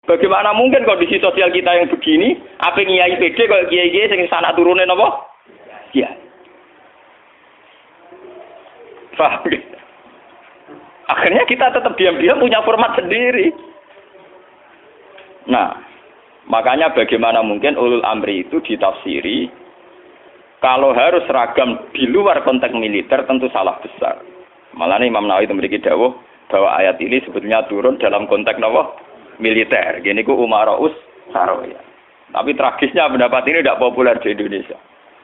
Bagaimana mungkin kondisi sosial kita yang begini, apa ngiyai PD kok kiai-kiai sing sana turune napa? Iya. Paham? Akhirnya kita tetap diam-diam punya format sendiri. Nah, makanya bagaimana mungkin ulul amri itu ditafsiri kalau harus seragam di luar konteks militer tentu salah besar. Malah Imam Nawawi memiliki dawuh bahwa ayat ini sebetulnya turun dalam konteks napa? Militer. Gini ku umaraus saroya. Tapi tragisnya pendapat ini tidak populer di Indonesia.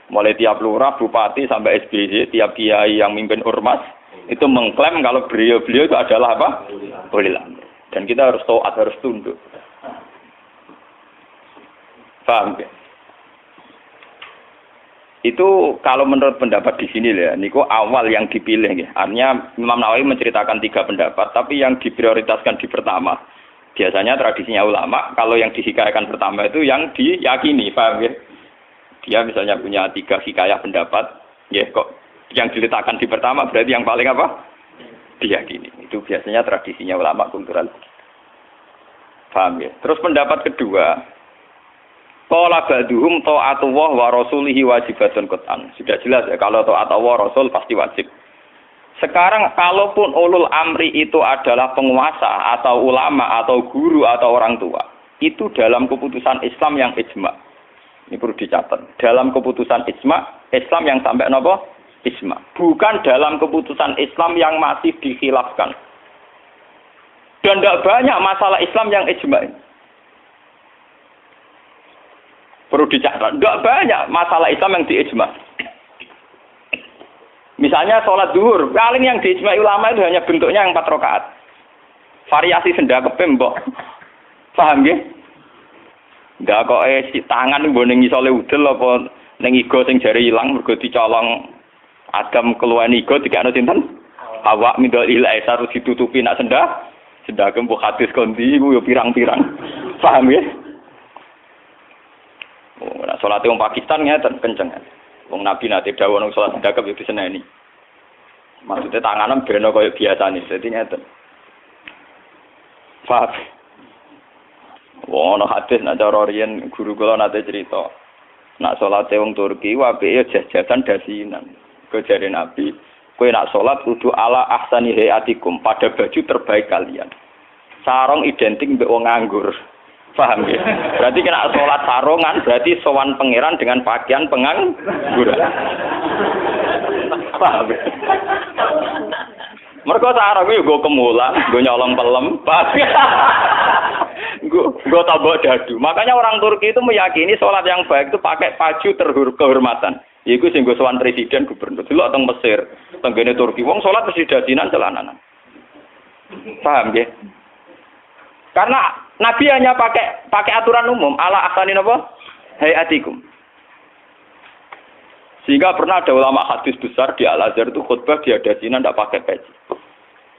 Mulai tiap lurah, bupati sampai SBY, tiap kiai yang mimpin ormas itu mengklaim kalau beliau-beliau itu adalah apa? Ulil amri. Dan kita harus taat, harus tunduk. Paham ya? Itu kalau menurut pendapat di sini ya, niku awal yang dipilih ya. Artinya Imam Nawawi menceritakan 3 pendapat, tapi yang diprioritaskan di pertama. Biasanya tradisinya ulama, kalau yang dihikayakan pertama itu yang diyakini, paham ya? Dia misalnya punya 3 hikayah pendapat, ya kok yang diletakkan di pertama berarti yang paling apa? Diyakini. Itu biasanya tradisinya ulama kultural. Paham ya? Terus pendapat kedua, qala ba'duhum ta'atullah wa rasulihi wajibatun qat'an. Sudah jelas ya, kalau taat Allah Rasul pasti wajib. Sekarang kalaupun ulul amri itu adalah penguasa atau ulama atau guru atau orang tua, itu dalam keputusan Islam yang ijma. Ini perlu dicatat. Dalam keputusan ijma, Islam yang sampai napa? Ijma. Bukan dalam keputusan Islam yang masih dikhilafkan. Dan tidak banyak masalah Islam yang ijma. Perlu dicatat. Tidak banyak masalah Islam yang diijma. Misalnya sholat zuhur, paling yang diijma'i ulama itu hanya bentuknya yang 4 rakaat. Variasi sendakepe mbok. Paham nggih? Ndak kok si tangan nggo ning isole udel apa ning iga sing jare ilang mergo dicolong Adam keluwen iga dikane sinten? Awak mindol ila harus ditutupi nak sendake mbok hadis kondi iku yo pirang-pirang. Paham nggih? Oh, nek salate wong Pakistan ngeten kenceng. Wong Nabi nate dawuh nang salat sedekap yo diseneni. Maksudnya tanganan beno kaya biasane, dadi ngeten. Paham. Wong ana hadis nek cara riyen guru kula nate crita. Nak salate wong Turki apike jajasan dasinan. Kejare Nabi, kowe nak salat kudu ala ahsani hayatikum, pada baju terbaik kalian. Sarung identik mbek wong nganggur. Paham ya? Berarti kena sholat sarungan, berarti sowan pangeran dengan pakaian pengangguran. Paham ya? Mereka sarung itu gue kemulan, gue nyolong pelem, gue tabok dadu. Makanya orang Turki itu meyakini sholat yang baik itu pakai baju kehormatan. Iku sing gue sowan presiden gubernur. Dulu teng Mesir, tenggene Turki, wong sholat mesti dadinan celananan. Paham ya? Karena Nabi hanya pakai aturan umum ala ahsani napa? Hayatikum. Sehingga pernah ada ulama hadis besar di Al-Azhar itu khutbah dia dasinan tidak pakai peci.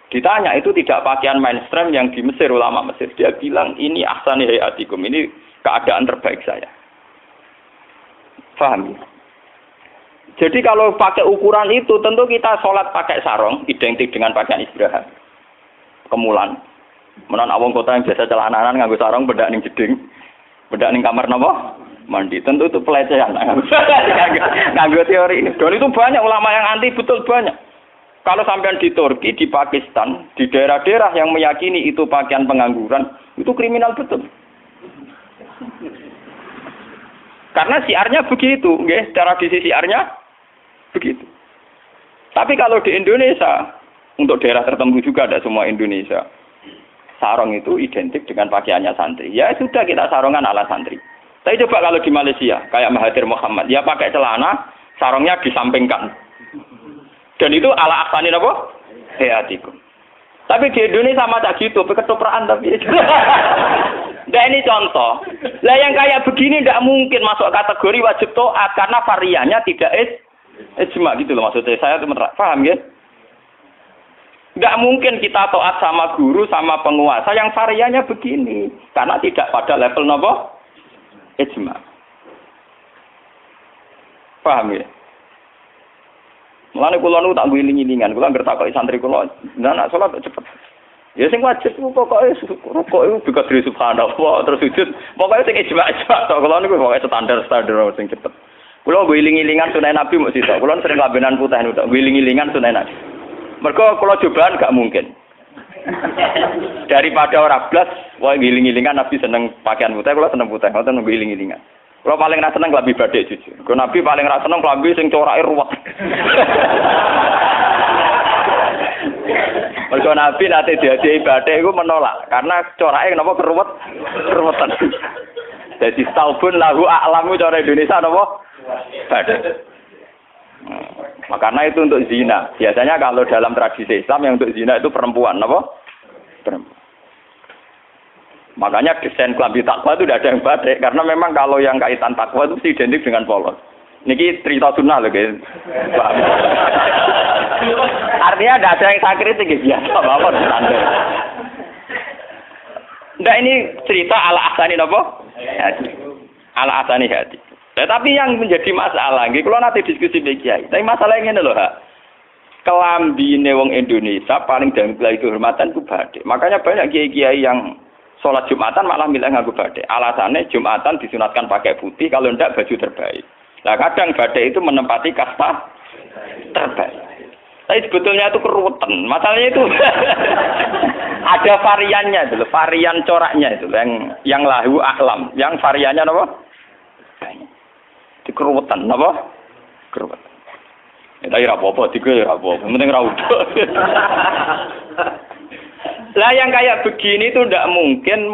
Ditanya itu tidak pakaian mainstream yang di Mesir, ulama Mesir. Dia bilang ini ahsani hayatikum, ini keadaan terbaik saya. Paham? Jadi kalau pakai ukuran itu tentu kita sholat pakai sarung identik dengan pakaian istirahat. Kemulan. Menan awong kota yang biasa celananan nganggo sarung bedak ning jeding. Bedak ning kamar napa? Mandi. Tentu itu pelecehan. Nganggo teori ini. Dan itu banyak ulama yang anti, betul banyak. Kalau sampean di Turki, di Pakistan, di daerah-daerah yang meyakini itu pakaian pengangguran, itu kriminal betul. Karena siarnya begitu, nggih, tradisi siarnya begitu. Tapi kalau di Indonesia, untuk daerah tertentu juga ada semua Indonesia. Sarung itu identik dengan pakaiannya santri. Ya sudah kita sarungan ala santri. Tapi coba kalau di Malaysia, kayak Mahathir Muhammad, dia pakai celana, sarungnya disampingkan. Dan itu ala ahsani apa? Hayatikum. Tapi di Indonesia sama tak gitu, ketoprak tapi. Nah ini contoh. Lah yang kayak begini tidak mungkin masuk kategori wajib taat karena variannya tidak ijma gitu loh maksudnya. Saya paham ya? Nggak mungkin kita taat sama guru, sama penguasa yang variannya begini. Karena tidak pada level apa? Ijma. Paham ya? Mulane kula nu tak guling-gilingan, kula ngerti kok santri kula, nak salat cepet. Ya sing wajib ku pokoke rukuk iku bikadri subhanallah terus sujud. Pokoke sing ijma-ijma tok kula niku pokoke standar-standar sing cepet. Kula ngiling-ilingan sunah Nabi mesti tok. Kula sering lambenan putih niku tok ngiling-ilingan sunah Nabi. Mergo kula cobaan gak mungkin. Daripada ora blas, wae ngiling-ilingan Nabi seneng pakaian putih, kula seneng putih, ngoten ngiling-ilingan. Kula paling ra seneng klambi batik jujur. Kula Nabi paling ra seneng klambi sing corake ruwet. Mergo Nabi nate diadhi batik iku menolak karena corake kenapa keruwetan. Jadi taubun lahu a'lamu cara Indonesia napa? Batik. Makanya itu untuk zina. Biasanya kalau dalam tradisi Islam yang untuk zina itu perempuan, apa? Perempuan. Makanya desain klambi takwa itu tidak ada yang batik karena memang kalau yang kaitan takwa itu identik dengan polos. Niki cerita sunnah loh guys. Artinya tidak ada yang saya kritik biasa apa standar. Nggak ini cerita ala asani apa? Hati. Ala asani hati. Tapi yang menjadi masalah, nggih kalau nanti diskusi mbek Kiai. Tapi masalahnya ngene lho, Hak. Kelambine wong Indonesia paling damai kehormatan ku batik. Makanya banyak kiai-kiai yang sholat Jumatan malah milih nganggo batik. Alasannya Jumatan disunatkan pakai putih, kalau ndak baju terbaik. Nah kadang batik itu menempati kasta terbaik. Tapi sebetulnya itu keruwetan. Masalahnya itu ada variannya itu, varian coraknya itu yang lahu aklam, yang variannya apa? Banyak. Di keruwetan, apa? Keruwetan. Ya tapi ora apa-apa, tiga ora apa-apa. Penting ra udah. Lah yang kayak begini itu tidak mungkin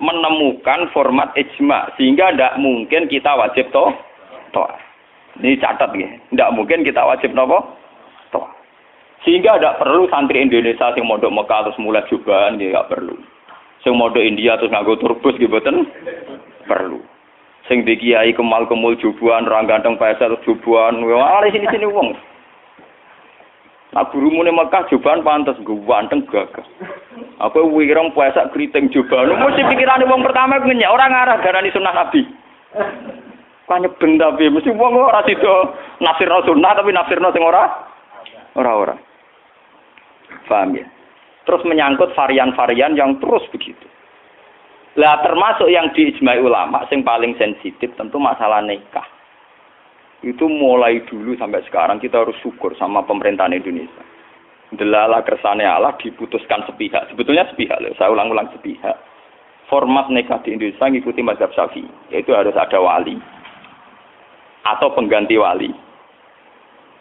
menemukan format ijma sehingga tidak mungkin kita wajib toh. Ini catat ya, tidak mungkin kita wajib toh. Sehingga tidak perlu santri Indonesia yang mondok Mekah terus mulai jubahan ya nggak perlu. Sing mondok India terus nganggo turbus gitu boten perlu. Sing di kiai kemal-kemul jubuhan, orang ganteng pesel jubuhan, wah sini wong. Nah gurumu ning Mekah jubahan pantes ganteng gagah. Aku wirang puasa keriting jubahan. Mesti pikirane wong pertama ngenyek ora ngarah darani sunah Nabi. Kanyebeng tapi mesti wong ora sida nafsirno sunah tapi nafsirno sing ora. Paham ya? Terus menyangkut varian-varian yang terus begitu. Lah termasuk yang diijmai ulama yang paling sensitif tentu masalah nikah. Itu mulai dulu sampai sekarang kita harus syukur sama pemerintahan Indonesia. Delala kersane Allah diputuskan sepihak. Sebetulnya sepihak loh, saya ulang-ulang sepihak. Format nikah di Indonesia ngikuti mazhab Syafi'i, yaitu harus ada wali atau pengganti wali.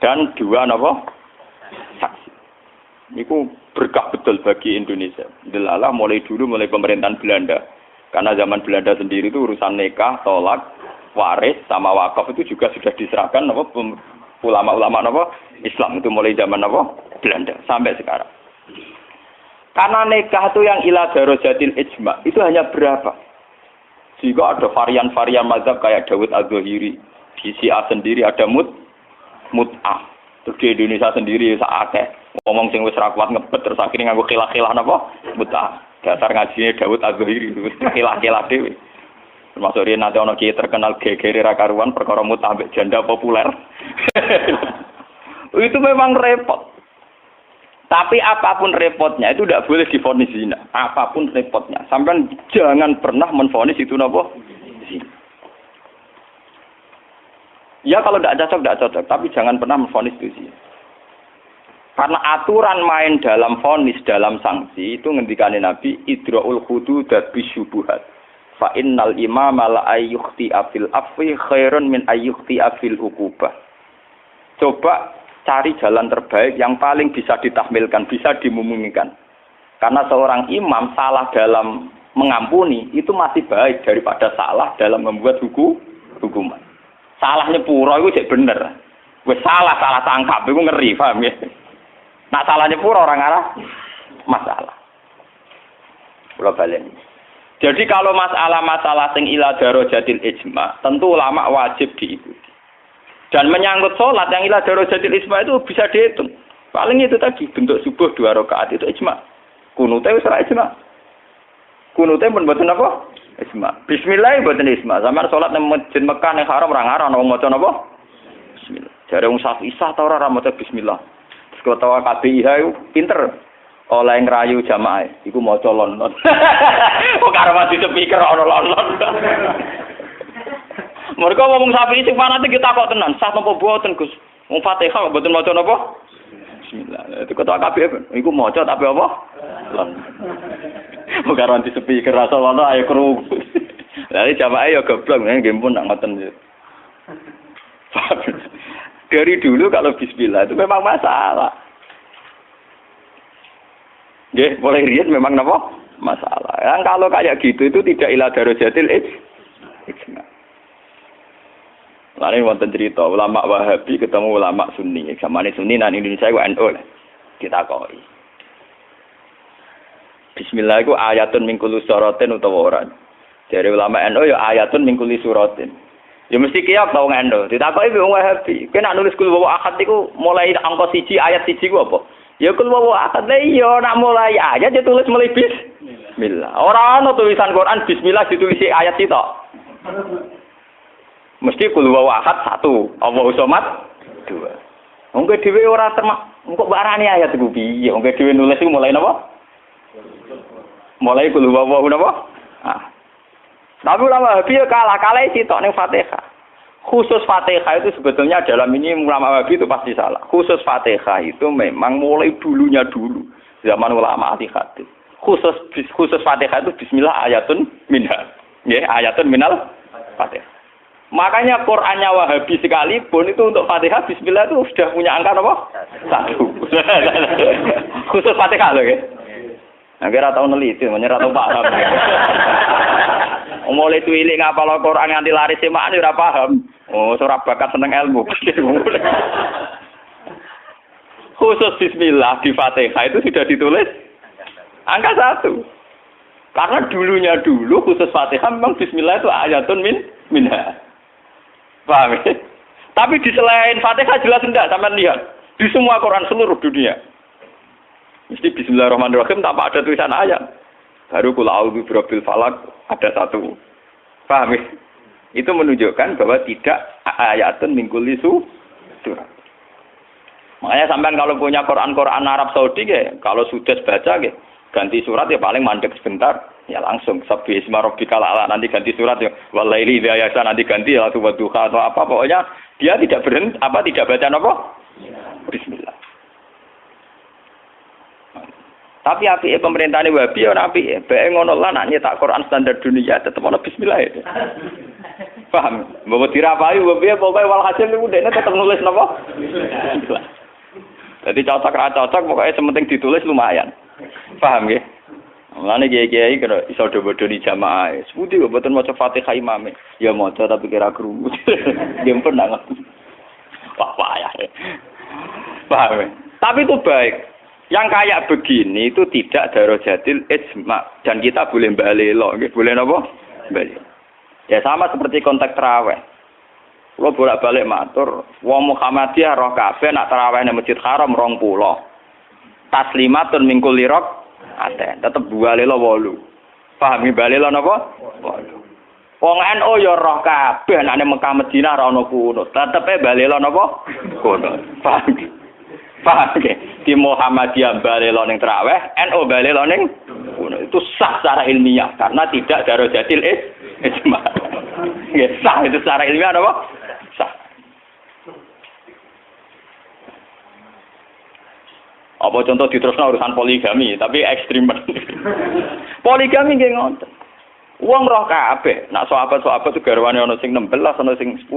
Dan dua saksi. Niku berkah betul bagi Indonesia. Delala mulai pemerintahan Belanda. Karena zaman Belanda sendiri itu urusan nikah, tolak, waris sama wakaf itu juga sudah diserahkan ulama-ulama Islam itu mulai zaman Belanda sampai sekarang. Karena nikah itu yang ila darajatil ijma itu hanya berapa? Jika ada varian-varian mazhab kayak Dawud Az-Zahiri, di Syiah sendiri ada mut'ah. Terus di Indonesia sendiri sakake ngomong sing wis ra kuat ngebet terus akhirnya nganggo khilah-khilah mut'ah. Dasar ngajine Dawud Az-Zahiri khilah-khilah dhewe. Termasuk riyen nanti ana kiai terkenal gegere ra karuan perkara mut'ah ambek janda populer. Itu memang repot. Tapi apapun repotnya itu tidak boleh divonis zina. Apapun repotnya, sampean jangan pernah menvonis itu zina. Ya kalau tidak cocok, tapi jangan pernah menvonis itu zina. Karena aturan main dalam vonis, dalam sanksi itu ngendikane Nabi idraul hududat bisyubuhat. Fa innal imama la ayyukhti afil afwi khairun min ayyukhti afil uqubah. Coba cari jalan terbaik yang paling bisa ditahmilkan, bisa dimumungkan. Karena seorang imam salah dalam mengampuni itu masih baik daripada salah dalam membuat hukuman. Salahnya pura itu cek bener. Wes salah tangkap itu ngeri, paham ya? Nak salahnya pura orang arah masalah. Kula baleni. Jadi kalau masalah-masalah sing ila darajatil ijma, tentu ulama wajib diikuti. Dan menyangkut sholat yang ila darajatil ijma itu bisa dihitung. Paling itu tadi bentuk subuh 2 rakaat itu ijma. Kunute wis ora ijma. Kunute pun mboten apa? Ijma. Bismillah mboten ijma. Sampeyan sholat nang Masjid Mekah ning Haram ora ngarang ana wong maca napa? Bismillah. Jare wong Syafi'i ta ora maca bismillah. Terus ketawa KBIH itu pinter. oleh ngrayu jamaah iku maca London. Kok karo mati speaker ana London. Mereka ngomong sapi sing fanatik kita kok tenan, sah napa boten Gus? Wong Fatihah kok boten maca napa? Bismillah. Itu kata kabeh iku maca tapi apa? Kok karo mati speaker rasa ana ayo kru. Lah jamaah ya goblok nggih pun nak ngoten. Dari dulu kalau bismillah itu memang masalah. Nggih, mulai riyen memang napa? Masalah. Yang kalau kayak gitu itu tidak ila darajatil ijma. Lalu wonten cerita ulama Wahabi ketemu ulama Sunni. Zamane Sunni nang Indonesia ku NU lah. Ditakoni. Bismillah iku ayatun min kulli suratin utawa ora. Dari ulama NU ya ayatun min kulli suratin. Ya mesti kiyak tau ngendo. Ditakoki wong Wahabi, kena nulis kul wa ahad iku mulai angka 1 ayat 1 ku apa? Ya kul wa ahad iya nak mulai ayat ya tulis mulai bismillah. Ora ana tulisan Quran bismillah ditulis ayat itu. Mesti kul wa ahad 1, Allahu somad 2. Wong dhewe ora termak engko barani ayat iku piye? Wong dhewe nulis iku mulai napa? Mulai kul wa napa? Tapi ulama Wahabi kalah sitok ning Fatihah. Khusus Fatihah itu sebetulnya dalam ini ulama Wahabi itu pasti salah. Khusus Fatihah itu memang mulai dulunya dulu zaman ulama hadis. Khusus Fatihah itu bismillah ayatun minha. Nggih, ayatun minal Fatihah. Makanya Qur'annya Wahabi sekalipun itu untuk Fatihah bismillah itu sudah punya angka apa? 1. Khusus Fatihah loh nggih. Angger ora tau neliti, menyerah tau paham. Mulai tuwilik ngapal Al-Qur'an nganti laris semakane ora paham. Oh, ora bakat seneng ilmu. Khusus bismillah di Fatihah itu sudah ditulis angka 1. Karena dulunya dulu khusus Fatihah memang bismillah itu ayatun minha. Paham ya? Tapi di selain Fatihah jelas enggak sampean lihat. Di semua Quran seluruh dunia. Mesti bismillahirrahmanirrahim tanpa ada tulisan ayat. Baru kul a'udzu birabbil falaq ada 1. Paham ya? Itu menunjukkan bahwa tidak ayatun min kulli surat. Makanya sampean kalau punya Quran Arab Saudi ya, kalau sudah baca ya, ganti surat ya paling mandek sebentar, ya langsung sabbi isma rabbikal a'la nanti ganti surat ya walaili idza yasa nanti ganti ya wadduha atau apa pokoknya dia tidak berhenti tidak baca apa? Bismillah. Tapi api pemerintahane Wahabi ora apik. Bae ngono lah nak nyetak Quran standar dunia tetep ana bismillah ya. Paham? Mbok dirapahi piye pokoke walhasil niku dekne tetep nulis napa? Bismillah. Jadi cocok ra cocok pokoke sementing ditulis lumayan. Paham nggih? Mulane kiai-kiai kira iso do-bodoni jamaah. Sepundi kok boten maca Fatihah imame. Ya maca tapi kira krungu. Nggih pun nang. Wah ya. Paham? Tapi itu baik. Yang kayak begini itu tidak darajatil ijma dan kita boleh balelo, boleh napa? Balelo. Ya sama seperti konteks tarawih. Kalau bolak-balik matur, wong Muhammadiyah roh kabeh nak tarawih nang Masjid Haram 20. Taslimatun min kulli rakaat. Tetep balelo 8. Pahami balelo napa? 8. Wong NU ya roh kabeh nek Mekah Madinah ora ono kunut. Tetepe balelo napa? Kunut. Paham? Paham ya? Di Muhammadiyah balelo ning tarawih, NU balelo ning itu sah secara ilmiah karena tidak darajatil ijma. Nggih sah itu secara ilmiah apa? Sah. Apa contoh diterusno urusan poligami, tapi ekstrem. Poligami nggih ngoten. Wong roh kabeh, nak sahabat-sahabat itu garwane ana sing 16, ana sing 10.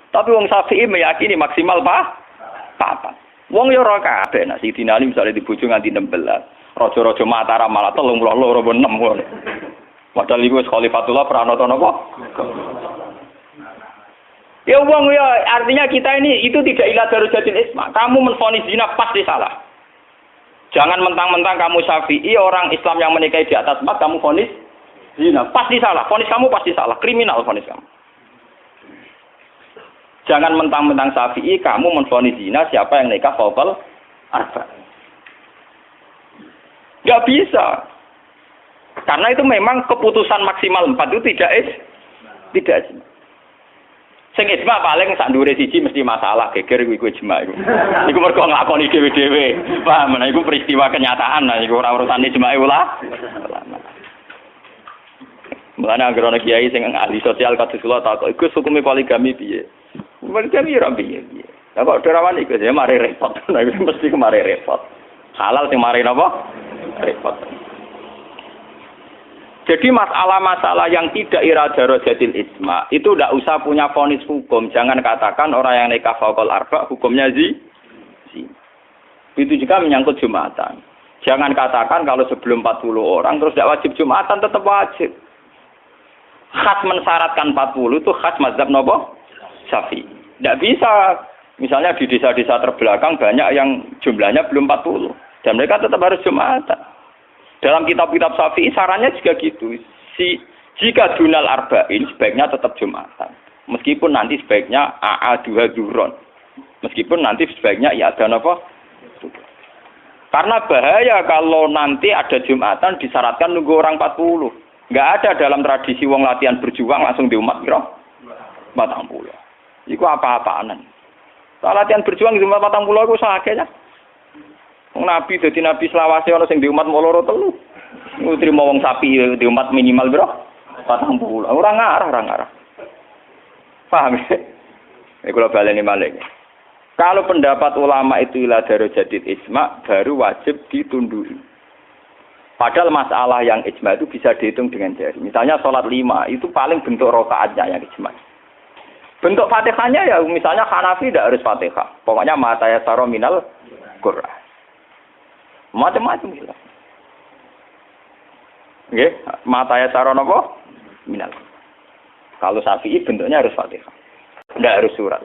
Tapi wong Syafi'i meyakini maksimal papat. Wong yo ora kabeh nek Sidina Ali misale dibojo nganti 16. Raja-raja Mataram malah 32 apa 6 ngono. Padahal iku wis Khalifatullah pranata napa? Ya wong ya artinya kita ini itu tidak ila darajatil isma. Kamu menvonis zina pasti salah. Jangan mentang-mentang kamu Syafi'i orang Islam yang menikahi di atas 4 kamu vonis zina pasti salah. Vonis kamu pasti salah, kriminal vonis kamu. Jangan mentang-mentang Syafi'i kamu menvonis zina siapa yang nikah fawqal arba. Enggak bisa. Karena itu memang keputusan maksimal 4 itu tidak. Sing ijma paling sak ndure siji mesti masalah geger iku ijma iku. Iku mergo nglakoni dhewe-dhewe. Paham, nah iku peristiwa kenyataan, nah iku ora urusan ijma ulama. Mulane anggere ana kiai sing ahli sosial kados kula takok iku hukume poligami piye? Poligami ora piye. Lah kok derawan iku ya mari repot. Nah iku mesti kemari repot. Halal sing mari napa? Repot. Jadi masalah-masalah yang tidak iradarojatil ijma itu tidak usah punya vonis hukum. Jangan katakan orang yang nikah fauqal arba hukumnya zina. Itu juga menyangkut Jumatan. Jangan katakan kalau sebelum 40 orang terus tidak wajib Jumatan, tetap wajib. Khas mensyaratkan 40 itu khas mazhab nopo? Syafi'i. Tidak bisa. Misalnya di desa-desa terbelakang banyak yang jumlahnya belum 40. Dan mereka tetap harus Jumatan. Dalam kitab-kitab Syafi'i sarannya juga gitu. Jika dunal arba'in sebaiknya tetap Jumatan. Meskipun nanti sebaiknya AA2 duron. Meskipun nanti sebaiknya ya ada apa? Karena bahaya kalau nanti ada Jumatan disyaratkan nunggu orang 40. Enggak ada dalam tradisi wong latihan berjuang langsung di umat kira 40. Iku apa-apaanan. Kalau latihan berjuang di umat 40 iku sakit ya. Nabi dadi nabi selawase ana sing di umat loro telu. Trimo wong sapi di umat minimal piro? 40. Ora ngarah. Paham ya? Iki kula baleni malih. Kalau pendapat ulama itu ila darajatid ijma baru wajib ditundui. Padahal masalah yang ijma itu bisa dihitung dengan jari. Misalnya sholat 5 itu paling bentuk rakaatnya yang ijma. Bentuk Fatihahnya ya misalnya Hanafi tidak harus Fatihah. Pokoknya mata ya saro minal Qur'an. Macam-macam gitu. Nggih, mata ya saro napa? Minal. Kalau Syafi'i bentuknya harus Fatihah. Tidak harus surat.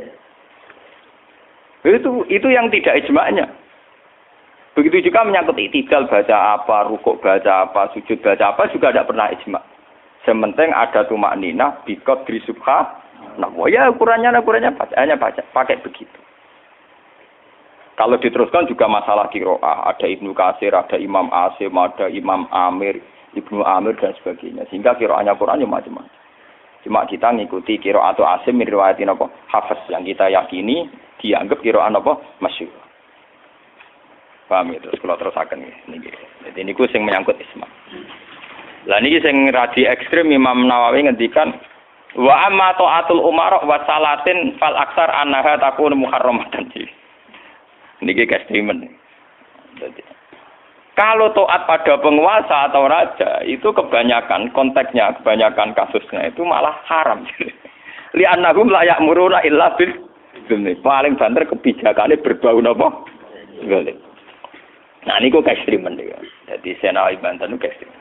Itu yang tidak ijma'nya. Begitu juga menyangkut i'tidal baca apa, rukuk baca apa, sujud baca apa juga tidak pernah ijma'. Sementing ada tumakninah bikot di subha. Nah, ya ukurannya bacaannya baca pakai begitu. Kalau diteruskan juga masalah qiraah, ada Ibnu Katsir, ada Imam Asim, ada Imam Amir, Ibnu Amir dan sebagainya. Sehingga qiraahnya Quran ya macam-macam. Cuma kita ngikuti qiraah atau Asim min riwayatin apa? Hafiz yang kita yakini dianggap qiraah apa? Masyhur. Paham itu? Kalau terusaken niki. Jadi niku sing menyangkut isma. Lah niki sing radi ekstrem Imam Nawawi ngendikan wa amma ta'atul umara wa salatin fal aksar annaha takun muharramatan. Niki ekstremen. Kalau taat pada penguasa atau raja itu kebanyakan konteksnya, kebanyakan kasusnya itu malah haram. Li annahum la ya'muruna illa bil dzulmi. Paling banter kebijakannya berbau napa? Zalim. Nah, niku ekstremen ya. Jadi Senawi Banten itu ekstrem.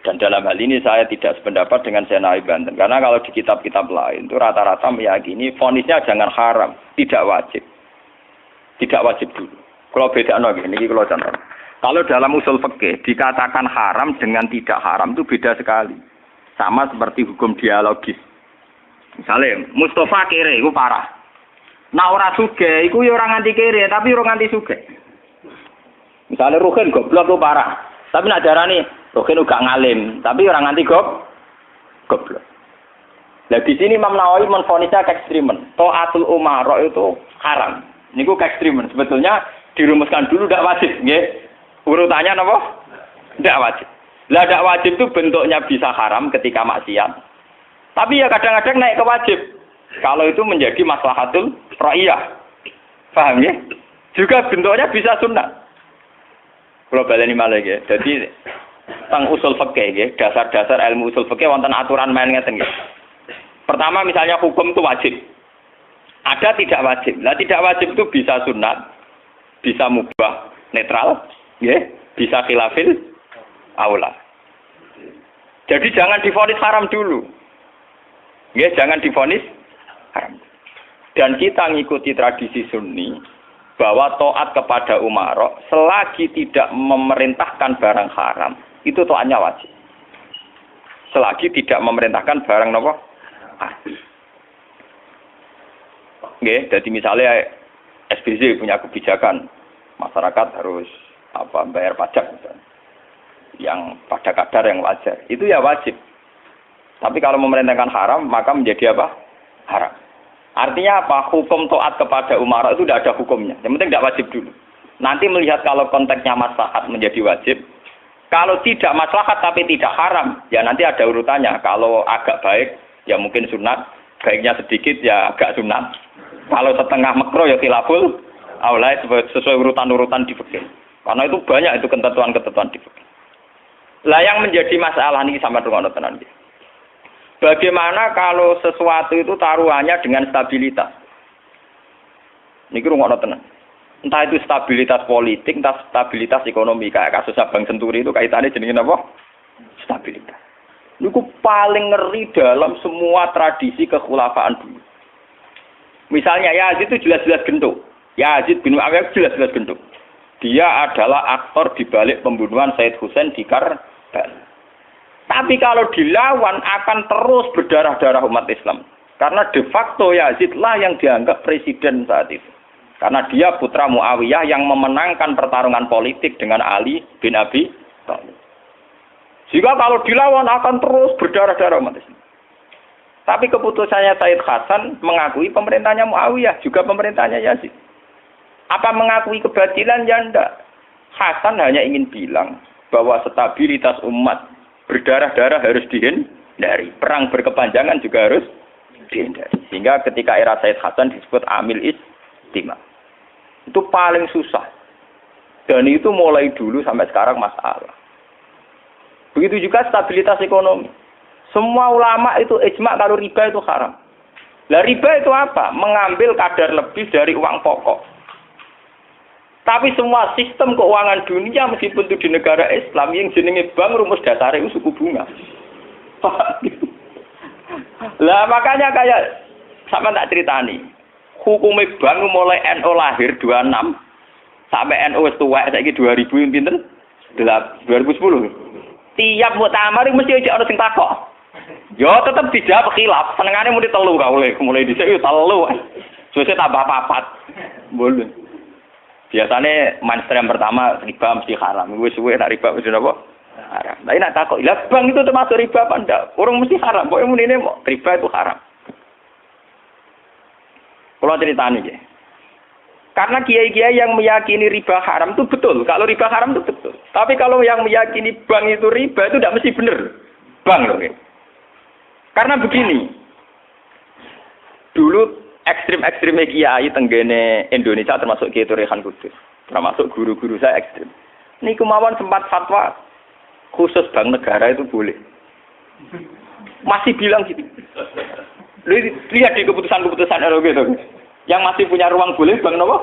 Dan dalam hal ini saya tidak sependapat dengan Senawi Banten karena kalau di kitab-kitab lain itu rata-rata meyakini vonisnya jangan haram, tidak wajib. Tidak wajib dulu. Kalau beda ini kalau contoh. Kalau dalam usul fikih dikatakan haram dengan tidak haram itu beda sekali. Sama seperti hukum dialogis. Misalnya Mustafa kere itu parah. Nah ora sugih iku ya ora nganti kere tapi ora nganti sugih. Misalnya Ruhin goblok itu parah. Tapi nak darani Ruhin uga ngalim tapi ora nganti goblok. Nah di sini Imam Nawawi menfonisnya ekstremen. Taatul umara itu haram. Niku ekstremen. Sebetulnya dirumuskan dulu tidak wajib, nggih. Urutannya napa? Tidak wajib. Lah tidak wajib itu bentuknya bisa haram ketika maksiat. Tapi ya kadang-kadang naik ke wajib. Kalau itu menjadi maslahatul ra'iyah. Paham ya? Juga bentuknya bisa sunnah. Kalau baleni malih nggih. Jadi teng usul fikih nggih, dasar-dasar ilmu usul fikih wonten aturan main ngeten nggih. Pertama misalnya hukum itu wajib. Ada tidak wajib. Nah tidak wajib itu bisa sunat, bisa mubah, netral, ya, bisa khilafil aula. Jadi jangan divonis haram dulu. Ya, jangan divonis haram. Dan kita ngikuti tradisi Sunni bahwa taat kepada umara selagi tidak memerintahkan barang haram, itu taatnya wajib. Selagi tidak memerintahkan barang apa? Nggih, jadi misalnya SBY punya kebijakan masyarakat harus bayar pajak misalnya, yang pada kadar yang wajar, itu ya wajib. Tapi kalau memerintahkan haram maka menjadi apa? Haram. Artinya apa? Hukum taat kepada umara itu tidak ada hukumnya. Yang penting tidak wajib dulu. Nanti melihat kalau konteksnya maslahat menjadi wajib. Kalau tidak maslahat tapi tidak haram, ya nanti ada urutannya. Kalau agak baik, ya mungkin sunat. Baiknya sedikit, ya agak sunat. Kalau setengah makruh, ya khilaful aula sesuai urutan-urutan di fikih. Karena itu banyak itu ketentuan-ketentuan di fikih. Lah yang menjadi masalah ini sama dengan tenan. Bagaimana kalau sesuatu itu taruhannya dengan stabilitas? Niki rungokno tenan. Entah itu stabilitas politik, entah stabilitas ekonomi. Kayak kasus Bank Senturi itu kaitannya jenenge apa? Stabilitas. Niku paling ngeri dalam semua tradisi kekhulafaan dulu. Misalnya Yazid itu jelas-jelas gendut. Yazid bin Muawiyah jelas-jelas gendut. Dia adalah aktor di balik pembunuhan Said Husain di Karbala. Tapi kalau dilawan akan terus berdarah-darah umat Islam. Karena de facto Yazid lah yang dianggap presiden saat itu. Karena dia putra Muawiyah yang memenangkan pertarungan politik dengan Ali bin Abi Thalib. Jika kalau dilawan akan terus berdarah-darah umat Islam. Tapi keputusannya Said Hasan mengakui pemerintahnya Muawiyah, juga pemerintahnya Yazid. Apa mengakui kebatilan? Ya enggak. Hasan hanya ingin bilang bahwa stabilitas umat berdarah-darah harus dihindari. Perang berkepanjangan juga harus dihindari. Sehingga ketika era Said Hasan disebut Amil Istimah. Itu paling susah. Dan itu mulai dulu sampai sekarang masalah. Begitu juga stabilitas ekonomi. Semua ulama itu ijma kalau riba itu haram. Lah riba itu apa? Mengambil kadar lebih dari uang pokok. Tapi semua sistem keuangan dunia meskipun itu di negara Islam yang jenenge bank rumus dasarnya itu suku bunga. Lah makanya kayak sama tak ceritani. Hukum bank mulai NU lahir 26 sampai NU wis tuwek saiki 2000 pinten? 2010. Tiap muktamar mesti ana sing takok. Yo tetep dijawab khilaf. Senengane muni telu mulai dhisik yo telu. Suwe tambah papat. Boleh. Biasanya mainstream pertama riba mesti haram. Wis suwe nak riba mesti apa? Haram. Tapi nak takok, lah bank itu termasuk riba apa ndak? Orang mesti haram. Pokoke munine riba itu haram. Kalau ceritanya ya. Karena kiai-kiai yang meyakini riba haram itu betul. Kalau riba haram itu betul. Tapi kalau yang meyakini bank itu riba itu tidak mesti benar. Bank loh. Ya. Karena begini. Dulu ekstrim-ekstrim kiai tenggene Indonesia termasuk Kiai Rehan Kudus. Termasuk guru-guru saya ekstrim. Ini kemauan sempat fatwa khusus bank negara itu boleh. Masih bilang gitu. Lihat di keputusan-keputusan gitu. Yang masih punya ruang boleh bank apa?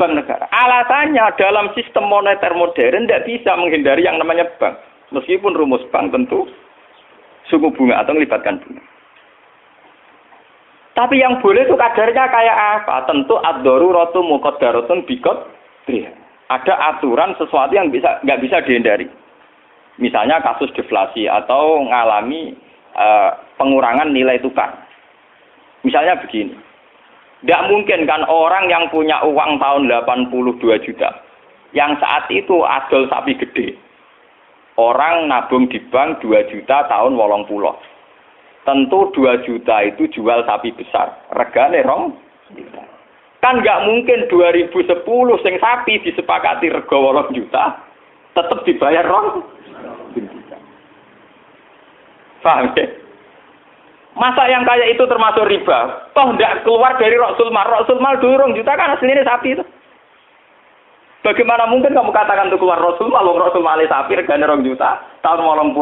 Bank negara. Alasannya dalam sistem moneter modern tidak bisa menghindari yang namanya bank. Meskipun rumus bank tentu suku bunga atau melibatkan bunga. Tapi yang boleh itu kadarnya kayak apa? Tentu ad-daruratu muqaddaratun biqadriha. Ada aturan sesuatu yang nggak bisa dihindari. Misalnya kasus deflasi atau mengalami pengurangan nilai tukar. Misalnya begini. Tidak mungkin kan orang yang punya uang tahun 82 juta. Yang saat itu adol sapi gede. Orang nabung di bank 2 juta tahun 80. Tentu 2 juta itu jual sapi besar. Regane rong. Kan nggak mungkin 2010 sing sapi disepakati rega 8 juta. Tetap dibayar rong. Paham ya? Masa yang kayak itu termasuk riba? Toh nggak keluar dari Rasul Mal. Rasul Mal dulu 2 juta kan aslinya sapi itu. Bagaimana mungkin kamu katakan itu keluar Rasul Mal? Rasul Mal sapi regane 2 juta tahun 80.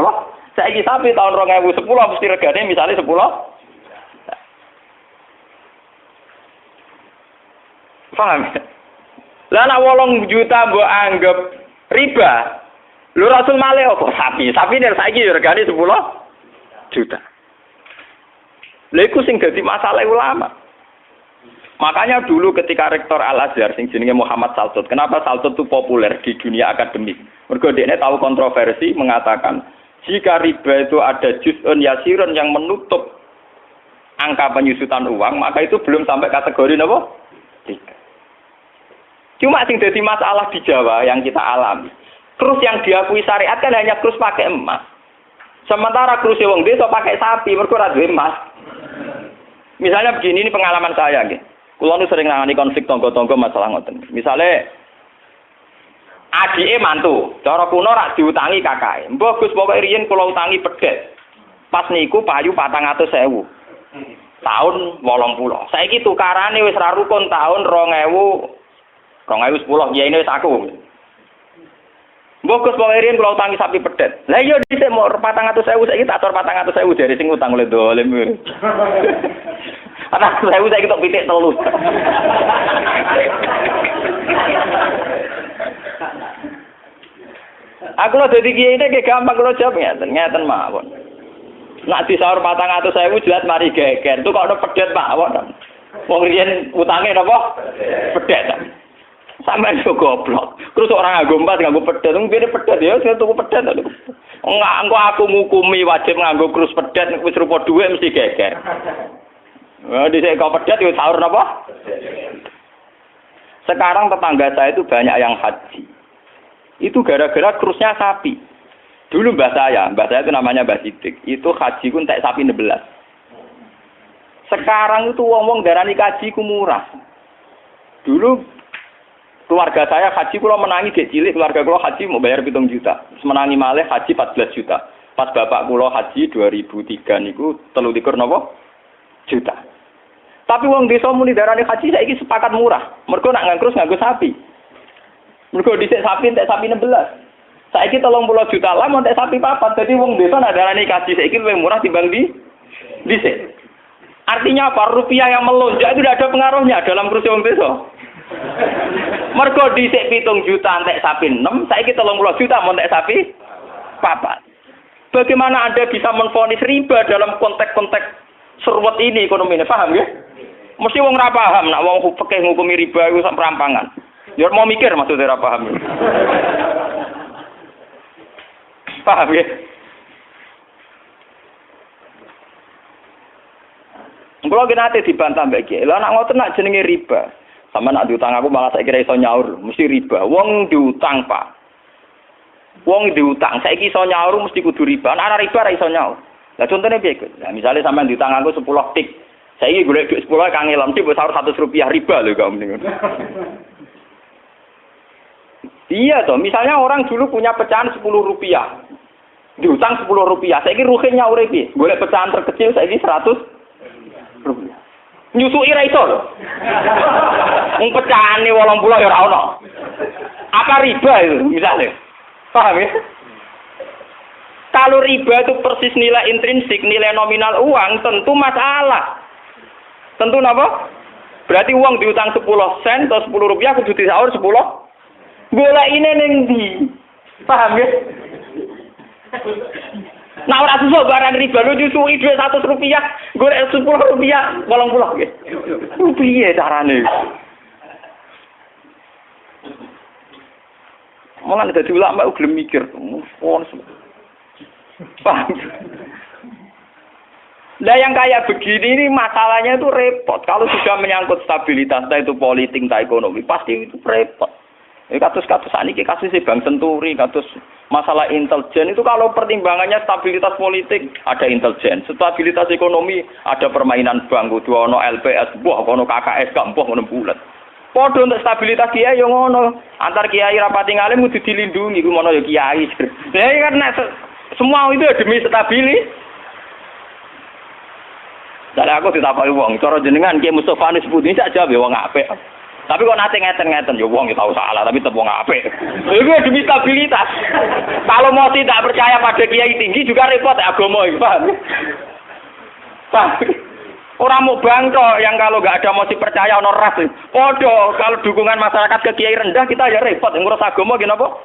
Saiki sapi tahun 2010 mesti regane misalnya 10. Paham? Lah nek 8 juta mbok anggap riba. Lho Rasul Male apa sapi? Sapi nek saiki regane 10 juta. Lha iku sing dadi masalah ulama. Makanya dulu ketika rektor Al-Azhar sing jenenge Muhammad Saltut, kenapa Saltut itu populer di dunia akademik? Mergo dekne tahu kontroversi mengatakan jika riba itu ada juz'un yasirun yang menutup angka penyusutan uang, maka itu belum sampai kategori apa? Riba. Cuma sing dadi masalah di Jawa yang kita alami. Krus yang diakui syariat kan hanya krus pakai emas. Sementara krus wong desa pakai sapi, mergo ora duwe emas. Misalnya begini, ini pengalaman saya nggih. Kula nu sering nangani konflik tangga-tangga masalah ngoten. Misale adike mantu, cara kuno rak diutangi kakake. Mbah Gus pokoke riyen kula utangi pedhet. Pas niku payu 400.000. Tahun 80. Saiki tukarane wis ra rukun tahun 2010 ya ini wis aku. Mbah Gus pokoke riyen kula utangi sapi pedhet. Lah iya dhisik mau 400.000 saiki tak atur 400.000 dari sing utang oleh dolim. 400.000 saiki tok pitik telu. Aku lho dadi kiai iki gampang kula jawab ngeten mawon. Nak disaur 400.000 jelas mari geger. Itu kok ono pedhet mawon. Wong riyen utange napa? Pedhet. Sampeyan yo goblok. Terus orang nganggo pedhet, wong kene pedhet ya saya tuku pedhet. Enggak, engko aku ngukumi wajib nganggo krus pedhet wis rupa dhuwit mesti geger. Wah, dhisik kok pedhet yo sahur napa? Sekarang tetangga saya itu banyak yang haji. Itu gara-gara krusnya sapi. Dulu mbah saya itu namanya Mbah Sidik. Itu haji ku entek sapi 16. Sekarang itu wong-wong darani haji ku murah. Dulu keluarga saya haji kula menangi gek cilik, keluarga kula haji mau bayar 7 juta. Menangi malih haji 14 juta. Pas bapak kula haji 2003 niku 23 napa? Juta. Tapi wong desa muni darani haji saiki sepakat murah. Mergo nak ngangkrus nganggo sapi. Mergo dhisik sapi entek sapi 16. Saiki 30 juta lah mau entek sapi papat. Jadi wong desa nak darani haji saiki luwih murah timbang dhisik. Artinya apa? Rupiah yang melonjak itu tidak ada pengaruhnya dalam kursi wong desa. Mergo dhisik 7 juta entek sapi 6, saiki 30 juta mau entek sapi papat. Bagaimana Anda bisa menvonis riba dalam konteks-konteks serwet ini ekonomi ini? Paham ya? Mesti wong ora paham nak wong fikih ngukumi riba iku sak perampangan. Ya mau mikir maksudnya ora paham. Paham ya? Kalau kita nanti dibantah mbak Kiai, lah nak ngoten nak jenenge riba. Sama nak diutang aku malah saya kira iso nyaur, mesti riba. Wong diutang pak, wong diutang. Saya iso nyaur mesti kudu riba. Ana riba ra iso nyaur. Lah contohnya piye? Nah, misalnya sampean diutang aku 10 tik, saya iki golek duit 10 kangelan tik wis sahur 100 rupiah riba lho kok mending. Iya toh, misalnya orang dulu punya pecahan 10 rupiah. Diutang 10 rupiah. Saya iki ruhe nyaure piye? Golek pecahan terkecil saya iki 100 rupiah. Nyusui ra iso lho. Wong pecahane 80 ya ora ono. Apa riba itu misalnya? Paham ya? Kalau riba itu persis nilai intrinsik, nilai nominal uang, tentu masalah. Tentu napa? Berarti uang diutang 10 sen atau 10 rupiah kudu disaur 10. Golekine ning ndi? Paham ya? Nah ora susah barang riba lu nyusui duit 100 rupiah, golek 10 rupiah, 80 nggih. Piye carane? Malah dadi ulama gelem mikir, paham? Lah yang kayak begini ini masalahnya itu repot. Kalau sudah menyangkut stabilitas, entah itu politik, entah ekonomi, pasti itu repot. Kasus-kasus ini kasus Bank Senturi, kasus masalah intelijen itu kalau pertimbangannya stabilitas politik ada intelijen, stabilitas ekonomi ada permainan bank, kudu ono LPS, buah ono KKS, gak mbuh ono bulat. Padha untuk stabilitas kiai yo ngono, antar kiai rapati ngalim kudu dilindungi, ku ngono ya kiai. Lah karena semua itu demi stabilitas. Dari aku ditakoki wong, cara jenengan Ki Mustofa nis putih sak jawab ya wong apik. Tapi kok nate ngeten-ngeten ya wong ya tau salah tapi tetep wong apik. Iku demi stabilitas. Kalau mau tidak percaya pada kiai tinggi juga repot agama iki, paham? Paham? Orang mau bangkrut yang kalau enggak ada mosi percaya ono ras. Podo kalau dukungan masyarakat ke kiai rendah kita ya repot ngurus agama ki napa?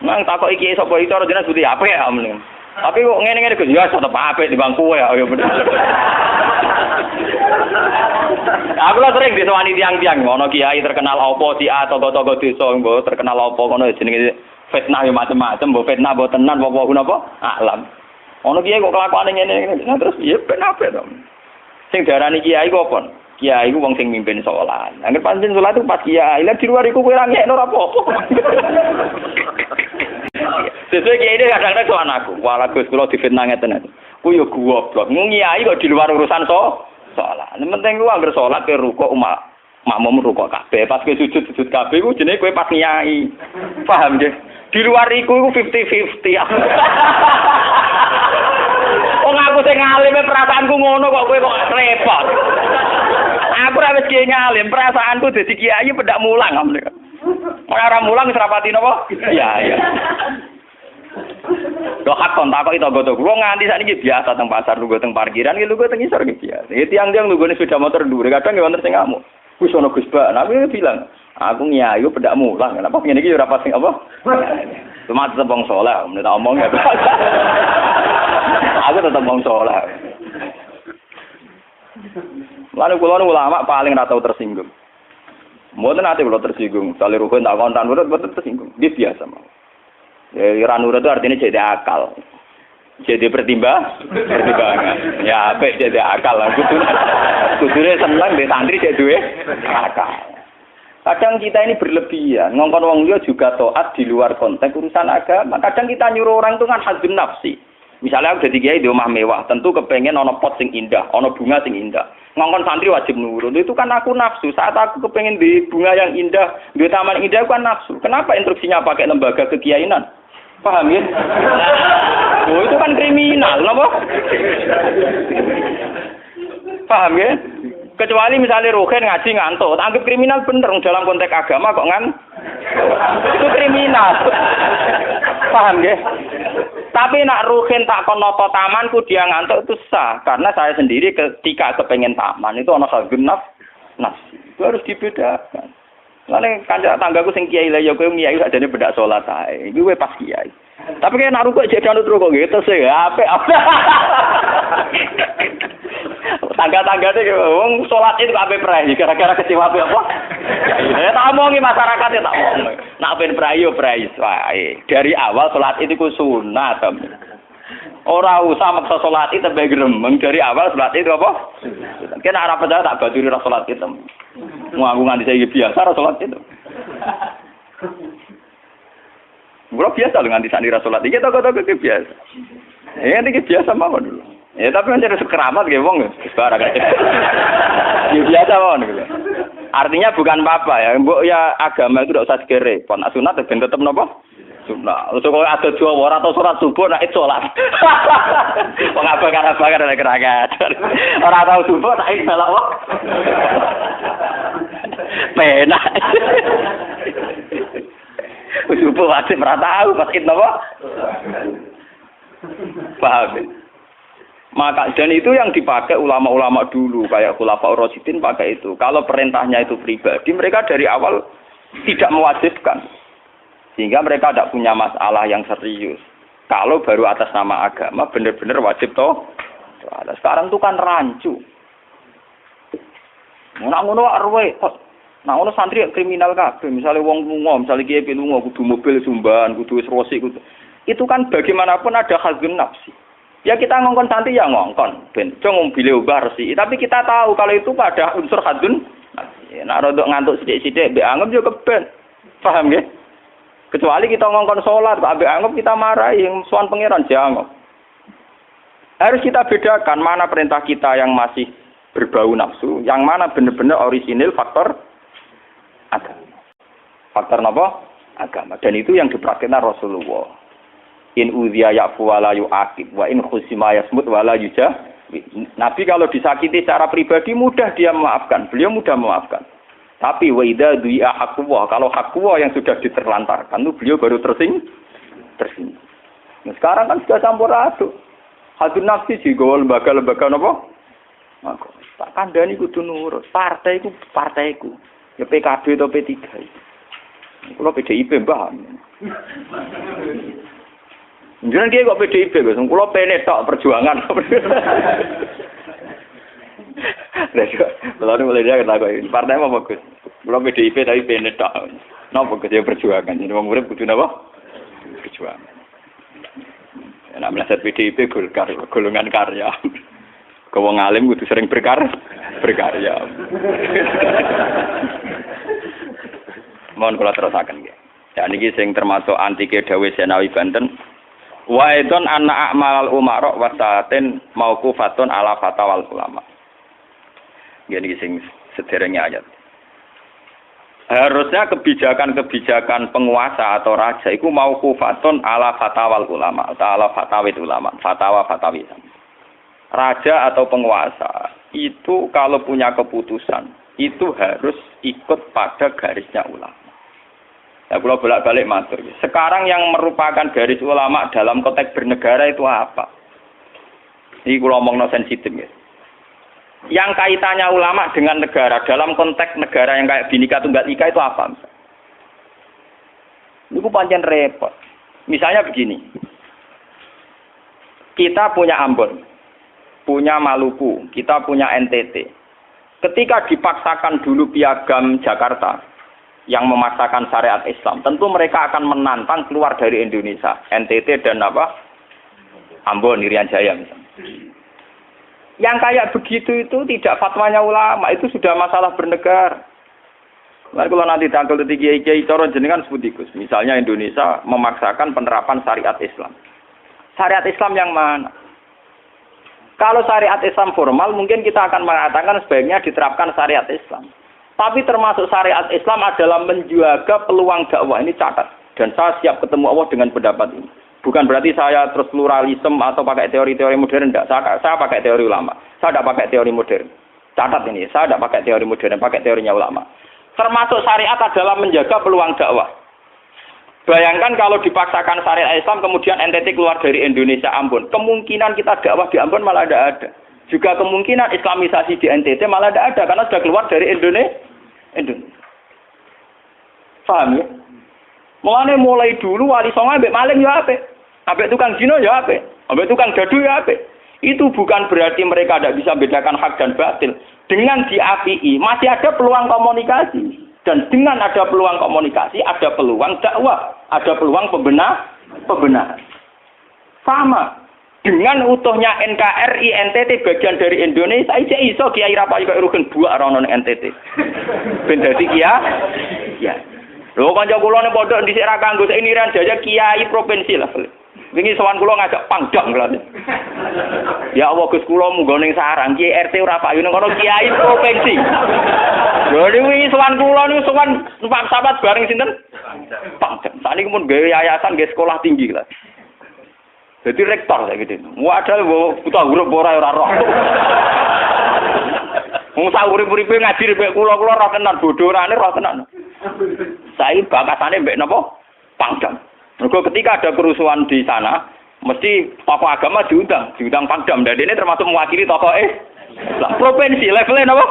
Nang takoki kiai sapa iki cara jenengan putih apik ya mending. Tapi kok ngene-ngene Gus ya tetep apik di bangku ya bener. Aku lah sering disewani tiang-tiang ono kiai terkenal apa si A togo-togo desa mbok terkenal apa ngono jenenge fitnah ya macam-macam mbok fitnah mbok tenan apa napa alam. Ono kiai kok kelakuane ngene-ngene terus piye ben apik to. Sing diarani kiai kok apa? Kiai ku wong sing mimpin salat. Angger pancen salat itu pas kiai, lah di luar iku kowe ora ngekno ora apa-apa. Sesuai kiai ini kadang-kadang soal anakku. Wala Gus kula difitnah ngeten. Ku yo goblok. Kiai kok di luar urusan salat. Penting ku anggere salat ke rukuk makmum rukuk kabeh. Pas ke sujud kabeh ku jenenge kowe pas nyai. Paham nggih? Di luar iku 50-50. Wong aku sing ngalim perasaanku ngono kok kowe kok repot. Aku ora wis kiai ngalim, perasaanku dadi kiai pendak mulang ngene. Ora mulang wis rapati napa? Iya. Lho hak kontak kok tangga-tangga wong nganti sakniki biasa teng pasar lungguh teng parkiran iki lungguh teng isor iki biasa. Iki tiang-tiang lunggone sepeda motor dhuwur kadang nggih wonten sing ngamuk. Wis ana Gus Ba, aku bilang, aku nyayu pendak mulang. Kenapa ngene iki ora pas sing apa? Cuma tetep wong saleh, men tak omong ya. Aku tetep wong saleh. Lalu kula ulama paling ora tau tersinggung. Mboten ate kula tersinggung, sale rukun tak kontan mboten tersinggung. Dia biasa mah. Ya ranura itu artinya jadi akal. Jadi pertimbangan. Ya apik jadi akal lah. Kudune seneng mbek santri jadi duwe akal. Kadang kita ini berlebihan, ngongkon wong liya juga taat di luar konteks urusan agama. Kadang kita nyuruh orang itu kan hadzun nafsi. Misalnya aku jadi kiai di rumah mewah, tentu kepengen ono pot sing indah, ono bunga sing indah. Ngongkon santri wajib nurut. Itu kan aku nafsu. Saat aku kepengen di bunga yang indah, di taman indah aku kan nafsu. Kenapa instruksinya pakai lembaga kekiainan? Paham ya? Oh, itu kan kriminal, apa? Paham ya? Kecuali misalnya Ruhin ngaji ngantuk, anggap kriminal bener dalam konteks agama kok itu kriminal. Paham ya? Tapi nak Ruhin tak konoto tamanku dia ngantuk itu sah, karena saya sendiri ketika kepengen taman itu ana hadzun nafsi. Itu harus dibedakan. Lane kanca tanggaku sing kiai lah ya kowe kiai sakjane bedak salat ae. Iki kowe pas kiai. Tapi kayak nak rukuk jek danut rukuk gitu sih, apik. Tangga-tanggane wong salat itu kabeh prai gara-gara kecewa apa? Ya tak omongi masyarakat ya tak omong. Nak ben prai yo prai wae. Dari awal salat itu ku sunat. Ora usah maksa salat itu tebe gremeng dari awal salat itu apa? Kena ora percaya tak baturi ra salat itu. Ngaku nganti saya biasa ra salat itu. Gua biasa lho nganti sani ra salat iki toko-toko biasa. Ini biasa mawon dulu. Ya tapi kan jadi keramat ge wong wis barang aja. Ya biasa mawon gitu. Artinya bukan apa-apa ya. Mbok ya agama itu ndak usah segere. Pon sunat ben tetep napa? Sunat. Terus kok ada Jawa ora tau salat subuh nek salat. Wong bakar nek keragat. Ora tau subuh tak melok wae. Penak. Subuh wajib ora tau pas it napa? Paham. Maka dan itu yang dipakai ulama-ulama dulu kayak Khulafaur Rasyidin pakai itu. Kalau perintahnya itu pribadi, mereka dari awal tidak mewajibkan. Sehingga mereka tidak punya masalah yang serius. Kalau baru atas nama agama benar-benar wajib toh. Sekarang itu kan rancu. Nak ngono arwe. Nak ngono santri kriminal kabeh. Misalnya wong lunga, misalnya kiai lunga kudu mobil sumban, kudu wis rosi kudu. Itu kan bagaimanapun ada hadzun nafsi. Ya kita ngongkon santri ya ngongkon, ben cung mobil ubah resi. Tapi kita tahu kalau itu pada unsur hadzun nafsi. Nak rodok ngantuk sithik-sithik mbek anggap yo keben. Paham nggih? Kecuali kita ngongkon salat, mbek anggap kita marahi yang sowan pangeran jangan. Harus kita bedakan mana perintah kita yang masih berbau nafsu, yang mana benar-benar orisinil faktor agama. Faktor apa? Agama. Dan itu yang dipraktikkan Rasulullah. In udhiya ya'fu wa la yu'aqib wa in khusima yasmut wa la yujah. Nabi kalau disakiti secara pribadi mudah dia memaafkan. Beliau mudah memaafkan. Tapi wa idza du'a haqqullah, kalau haqqullah yang sudah diterlantarkan itu beliau baru tersinggung. Nah, sekarang kan sudah campur aduk. Hadzun nafsi juga lembaga-lembaga napa? Maka tak kandhani kudu nurut. Partaiku. Ya PKB atau P3. Kulo PDIP mbah. Jangan dia kok PDIP, Gus. Kulo pene tok perjuangan. Lalu mulai dia kata kok partai apa Gus? Kulo PDIP tapi pene tok. Napa Gus ya perjuangan. Jadi wong urip kudu napa? Perjuangan. Nek meleset PDIP golongan karya. Kau wong alim kudu sering berkarya. Mohon kula terusaken nggih. Ya niki sing termasuk antike dawuh Senawi Banten. Wa idon anna a'malal umara wa sa'atin mauqufatun ala fatawal ulama. Gini sing sederenge ayat. Harusnya kebijakan-kebijakan penguasa atau raja itu mau kufatun ala fatawal ulama atau ala fatawid ulama, fatwa-fatwi. Raja atau penguasa itu kalau punya keputusan itu harus ikut pada garisnya ulama. Ya kalau bolak-balik matur. Sekarang yang merupakan garis ulama dalam konteks bernegara itu apa? Ini kalau ngomongno sensitif ya. Yang kaitannya ulama dengan negara dalam konteks negara yang kayak Bhinneka Tunggal Ika itu apa? Ini pancen repot. Misalnya begini, kita punya Ambon, punya Maluku, kita punya NTT. Ketika dipaksakan dulu piagam Jakarta yang memaksakan syariat Islam, tentu mereka akan menantang keluar dari Indonesia, NTT dan Ambon, Irian Jaya misalnya. Yang kayak begitu itu tidak fatwanya ulama, itu sudah masalah bernegara. Mari kalau nanti tanggal kiai cara jenengan sebutikus. Misalnya Indonesia memaksakan penerapan syariat Islam. Syariat Islam yang mana? Kalau syariat Islam formal mungkin kita akan mengatakan sebaiknya diterapkan syariat Islam. Tapi termasuk syariat Islam adalah menjaga peluang dakwah, ini catat. Dan saya siap ketemu Allah dengan pendapat ini. Bukan berarti saya terus pluralisme atau pakai teori-teori modern, enggak. Saya pakai teori ulama. Saya tidak pakai teori modern. Catat ini, saya tidak pakai teori modern, pakai teorinya ulama. Termasuk syariat adalah menjaga peluang dakwah. Bayangkan kalau dipaksakan syariat Islam, kemudian NTT keluar dari Indonesia, Ambon. Kemungkinan kita dakwah di Ambon malah tidak ada. Juga kemungkinan Islamisasi di NTT malah tidak ada, karena sudah keluar dari Indonesia. Paham ya? Mulai dulu wali songo ambek maling ya apik. Ambek tukang zina ya apik. Ambek tukang dadu ya apik. Itu bukan berarti mereka tidak bisa bedakan hak dan batil. Dengan diapii masih ada peluang komunikasi. Dan dengan ada peluang komunikasi, ada peluang dakwah, ada peluang pembenahan. Sama dengan utuhnya NKRI NTT bagian dari Indonesia, iso Kiai Rapayu kok rugen buak rono NTT. Ben dadi ya. Lho kanca kula ning pondok dhisik ra kanggo ini Irian Jaya kiai provinsi lah. Wingi sowan kula ngajak pangdam kelas. Ya Allah Gus kula munggo ning sarang kiai RT ora payu ning kono kiai provinsi. Lho wingi sowan kula niku sowan numpak sahabat bareng sinten? Pangdam. Sakniki mun gawe yayasan nggih sekolah tinggi kelas. Jadi rektor saya gitu. Waduh buta huruf ora roh. Wong sak urip-uripe ngaji mek kula roh tenan bodorane roh tenan. Saya bakatane mbek napa? Pangdam. Mergo ketika ada kerusuhan di sana, mesti tokoh agama diundang Pangdam. Dan ini termasuk mewakili tokoh lah provinsi levelnya napa?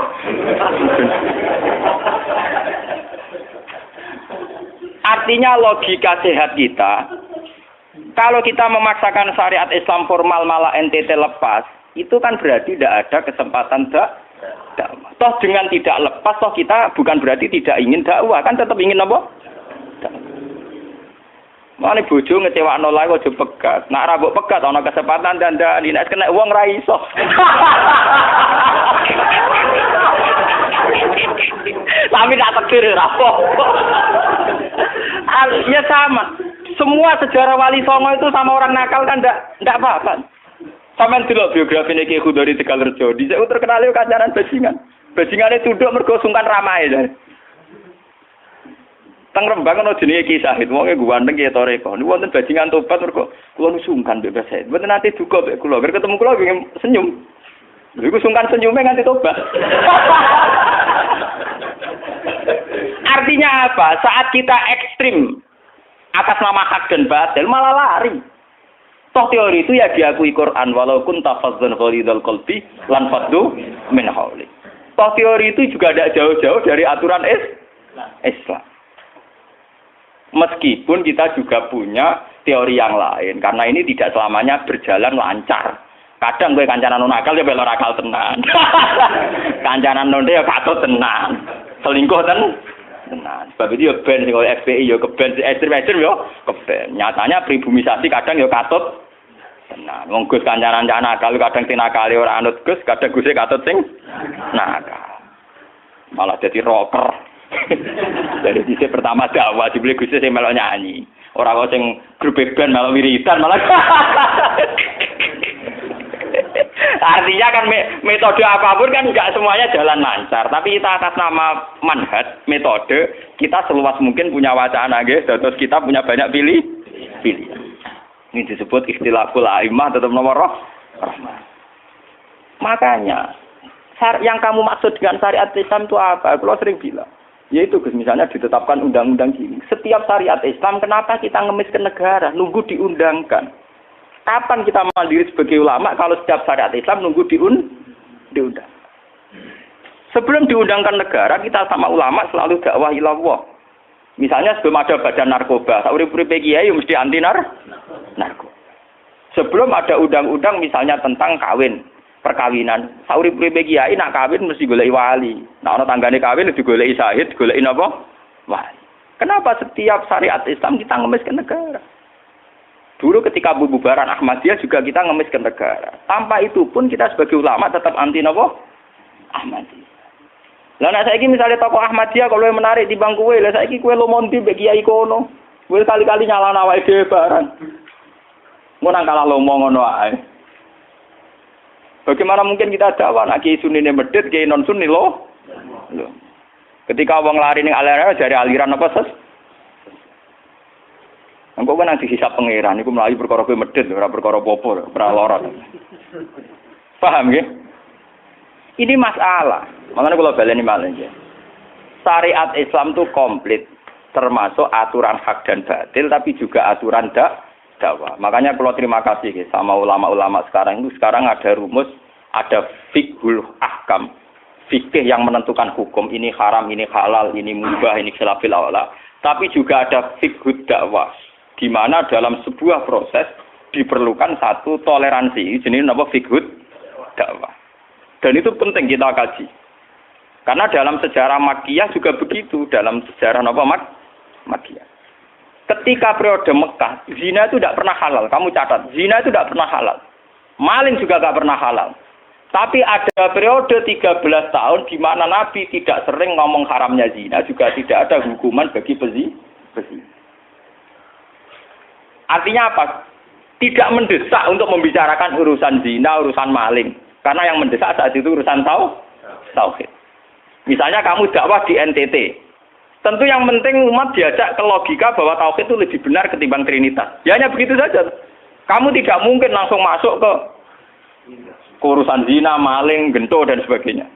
Artinya logika sehat kita, kalau kita memaksakan syariat Islam formal malah NTT lepas, itu kan berarti tidak ada kesempatan dakwah. Toh dengan tidak lepas, toh kita bukan berarti tidak ingin dakwah, kan tetap ingin apa? Mane bojo ngecewakno lae aja pegat. Nek ra mbok pegat ana kesempatan dandani, nek kena wong ra iso. Tapi tak takdir ra apa. Ya sama. Semua sejarah Wali Songo itu sama orang nakal kan ndak apa-apa. Sampeyan delok biografi Ki Khudori Tegalrejo, dhisik terkenal yo kancanan bajingan. Bajingane tunduk mergo sungkan ramae. Teng Rembang ana jenenge Ki Sahid, wonge ganteng Ki Toreko. Niku wonten bajingan tobat mergo kula nu sungkan mbek Mas Said. Mboten nate duka mbek kula, ger ketemu kula pengen senyum. Niku sungkan senyume nganti tobat. Artinya apa? Saat kita ekstrim atas nama hak dan batil malah lari. Toh teori itu ya diakui Quran walaupun tafazzan ghalidul qalbi lan faddu min hauli. Toh teori itu juga tidak jauh-jauh dari aturan Islam. Meskipun kita juga punya teori yang lain karena ini tidak selamanya berjalan lancar. Kadang gue kancanan nakal ya belok akal tenan. Kancanan nonde ya katut tenan. Selingkuh tenan. Sebab itu ya ben sing FPI ya keben ekstrem-ekstrem ya keben. Nyatanya pribumisasi kadang ya katut tenan. Wong Gus kancanan nakal kadang tinakali ora anut Gus, kadang Guse katut sing nakal. Malah jadi rocker. Dari sisi pertama dakwah dibeli Guse sing melok nyanyi. Ora kok sing grup band melok wiridan malah. Artinya kan metode apapun kan nggak semuanya jalan lancar. Tapi kita atas nama manhaj, metode, kita seluas mungkin punya wacana, guys. Terus kita punya banyak pilihan. Ini disebut ikhtilaful a'immah tetap nomor rahmah. Makanya yang kamu maksud dengan syariat Islam itu apa? Kalau sering bilang, yaitu misalnya ditetapkan undang-undang gini. Setiap syariat Islam, kenapa kita ngemis ke negara? Nunggu diundangkan. Kapan kita mandiri sebagai ulama kalau setiap syariat Islam nunggu diundang? Sebelum diundangkan negara, kita sama ulama selalu dakwah ilallah. Misalnya sebelum ada badan narkoba, sauri-uripe kiai mesti anti narkoba. Sebelum ada undang-undang misalnya tentang kawin, perkawinan, sauri-uripe kiai nak kawin mesti goleki wali. Nah ana tanggane kawin digoleki syahid, goleki napa? Wali. Kenapa setiap syariat Islam kita ngemis ke negara? Dulu ketika bubaran Ahmadiyah juga kita ngemis ke negara. Tanpa itu pun kita sebagai ulama tetap anti napa? Ahmadiyah. Lah nek saiki misale tokoh Ahmadiyah kalau menarik di bangku kowe, lah saiki kowe lomonti mbek kiai kono. Kowe kali-kali nyalahno awake dhewe barang. Mun nang kalah lomo ngono ae. Bagaimana mungkin kita dakwah nek kiai sunine medhit, kiai non sunni loh. Ketika wong lari ning aliran dari aliran apa ses? Engko kan nang dihisab pangeran iku mlayu perkara kowe medhit ora perkara apa-apa, ora lara. Paham nggih? Ini masalah. Makanya kalau baleni malih ya. Syariat Islam itu komplit, termasuk aturan hak dan batil, tapi juga aturan dakwah. Makanya kalau terima kasih ya, sama ulama-ulama sekarang itu sekarang ada rumus, ada fiqhul ahkam, fikih yang menentukan hukum ini haram, ini halal, ini mubah, ini khilafil aula. Tapi juga ada fiqhud dakwah, di mana dalam sebuah proses diperlukan satu toleransi. Jenis apa fiqhud dakwah. Dan itu penting kita kaji. Karena dalam sejarah Makkiyah juga begitu. Dalam sejarah Makkiyah. Ketika periode Mekah, zina itu tidak pernah halal. Kamu catat, zina itu tidak pernah halal. Maling juga tidak pernah halal. Tapi ada periode 13 tahun di mana Nabi tidak sering ngomong haramnya zina. Juga tidak ada hukuman bagi pezina. Artinya apa? Tidak mendesak untuk membicarakan urusan zina, urusan maling. Karena yang mendesak saat itu urusan tauhid. Misalnya kamu dakwah di NTT. Tentu yang penting umat diajak ke logika bahwa tauhid itu lebih benar ketimbang trinitas. Ya hanya begitu saja. Kamu tidak mungkin langsung masuk ke urusan zina, maling, gento dan sebagainya.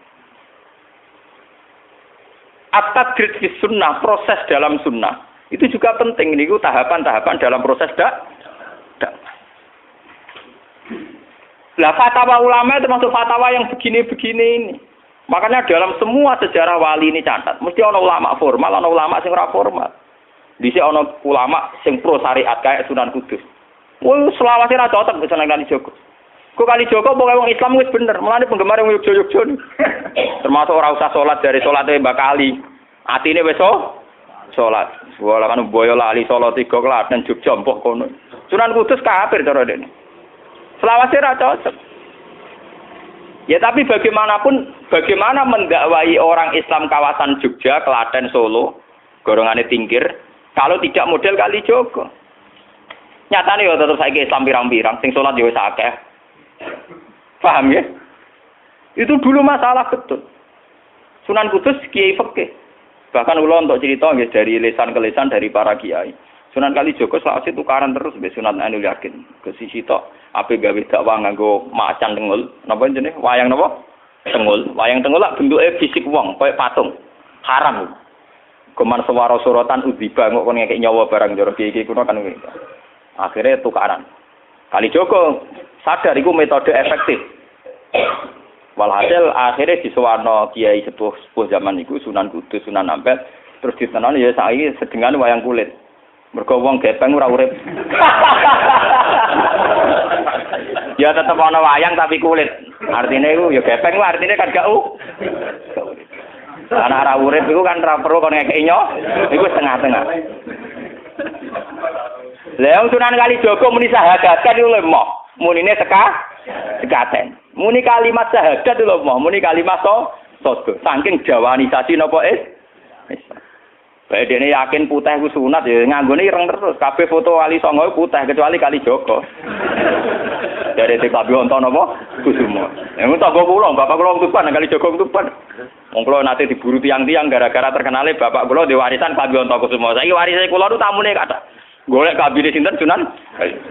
At-tadrid fi sunnah, proses dalam sunnah. Itu juga penting. Ini tahapan-tahapan dalam proses dakwah. Lah fatwa ulama termasuk fatwa yang begini-begini ini. Makanya dalam semua sejarah wali ini catat, mesti ana ulama formal, ana ulama sing ora formal. Dhisik ana ulama sing pro syariat kayak Sunan Kudus. Woi selawase ra cocok bisa nang Kalijogo. Kok Kalijogo pokoke wong Islam wis bener, mulane penggemar wong Yogya-Yogya nih. Termasuk ora usah salat dari salate Mbak Kali. Atine wis salat. Wala kan boyo lali salat 3 Klaten Jogja mbok kono. Sunan Kudus kafir cara dene. Selawase ra cocok. Ya tapi bagaimanapun, bagaimana mendakwai orang Islam kawasan Jogja, Klaten, Solo, golongane tingkir, kalau tidak model Kalijogo. Nyatane ya tetep saiki Islam pirang-pirang, sing salat ya wis akeh. Paham ya? Itu dulu masalah betul. Sunan Kudus kiai fikih. Bahkan kula untuk cerita nggih dari lisan ke lisan dari para kiai. Sunan Kalijogo selawase tukaran terus mbek Sunan Ainul Yakin. Ke sisi tok ape gawe dakwah nganggo macan tengul. Napa jenenge? Wayang napa? Tengul. Wayang tengul lak bentuke fisik wong, koyo patung. Haram. Kuman swara sorotan udziba kok kon ngekek nyawa barang jero iki kuno kan. Akhirnya tukaran. Kalijogo sadar iku metode efektif. Walhasil akhirnya disuwarno kiai sepuh zaman iku Sunan Kudus, Sunan Ampel, terus ditenan ya saiki sedengan wayang kulit. Mergo wong gepeng ora urip. Ya tetep ana wayang tapi kulit. Artine iku ya gepeng ku artine kan gak ana ora urip iku kan ora perlu kon ngekeki nyo. Iku setengah-tengah. Lah Sunan Kalijogo muni syahadat iku lho moh. Munine sekaten. Muni kalimat syahadat lho moh, muni kalimat sodo. Saking jawanisasi napa bae dene yakin putih ku sunat ya nganggone ireng terus. Kabeh foto wali songo putih kecuali Kalijogo. Dari TKB onto napa? Kusumo. Yang tangga kula, bapak kula wong Tuban kali Jogong Tuban. Wong kula nate diburu tiang-tiang gara-gara terkenale bapak kula di warisan KB onto Kusumo. Saiki warise kula nu tamune kathah. Golek kabine sinten Sunan?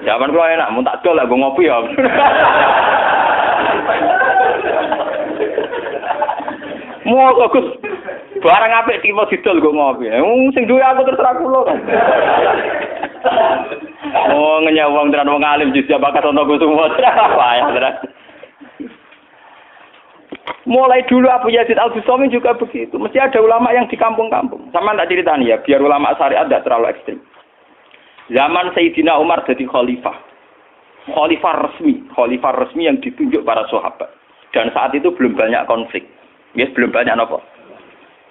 Zaman kula enak, mun tak dol lah go ngopi ya. Mau Gus barang apik tiba didol go ngopi. Sing duwe aku terserah kula kan. Oh ngenyawang tenan wong alim jus bakat ono Kusumo. Payah tenan. Mulai dulu Abu Yazid Al-Bustami juga begitu. Mesti ada ulama yang di kampung-kampung. Sama tak ceritani ya, biar ulama syariat tidak terlalu ekstrim. Zaman Sayyidina Umar jadi khalifah. Khalifah resmi yang ditunjuk para sahabat. Dan saat itu belum banyak konflik. Yes, belum banyak apa.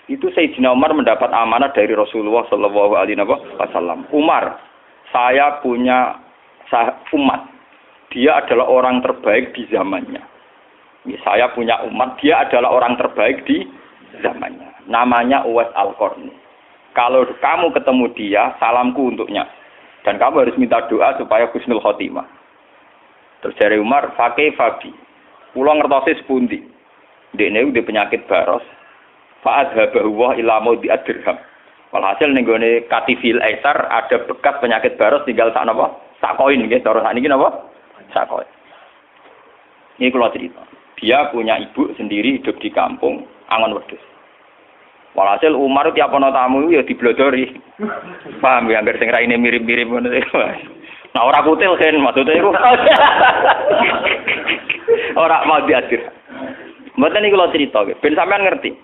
Itu Sayyidina Umar mendapat amanah dari Rasulullah sallallahu alaihi wasallam. Umar, saya punya umat. Dia adalah orang terbaik di zamannya. Saya punya umat, dia adalah orang terbaik di zamannya. Namanya Uwais Al-Qarni. Kalau kamu ketemu dia, salamku untuknya. Dan kamu harus minta doa supaya husnul khotimah. Terus dari Umar, fakih fabi. Kula ngertosi sepundi. Dekne udah penyakit baros. Fa'adhabahu wa ila maudi ad-dirham. Walhasil ning gone katifil aisar ada bekas penyakit baros tinggal sak napa? Sak koin nggih, cara sakniki napa? Sak koin. Ini kula cerita. Dia punya ibu sendiri hidup di kampung Angon Wedhus. Walhasil Umar tiap ana tamu ya diblodori. Paham ya, anggar sing raine mirip-mirip ngono iku. Nah ora kutil kan maksudnya iku. Ora mau diatur. Mboten niku kula cerita nggih, ben sampean ngerti.